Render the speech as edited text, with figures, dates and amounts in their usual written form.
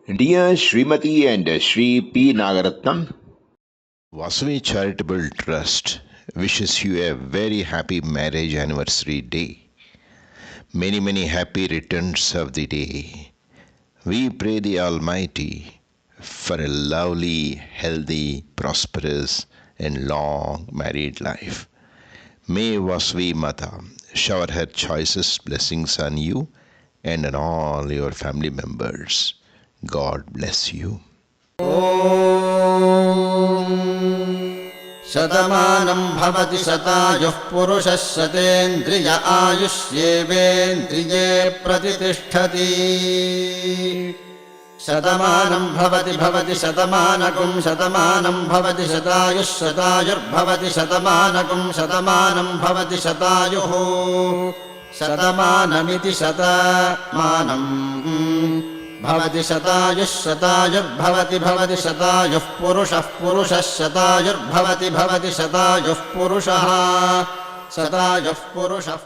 Dear Srimati and Shri P. Nagaratnam, Vasavi Charitable Trust wishes you a very happy marriage anniversary day. Many happy returns of the day. We pray the Almighty for a lovely, healthy, prosperous, and long married life. May Vasavi Mata shower her choicest blessings on you and on all your family members. God bless you. शतमानं भवति शतायुः पुरुषः शतेन्द्रिय आयुष्येवेन्द्रिये प्रतिष्ठति शतमानं भवति शतमानकं शतमानं भवति शतायुः शतायुर्भवति शतमानकं शतमानं भवति शतायुः शतमानमिति शतमानं भवति शतायुः शतायुर्भवति शतायुः पुरुषः शतायुर्भवति शतायुः पुरुषः शतायुः पुरुषः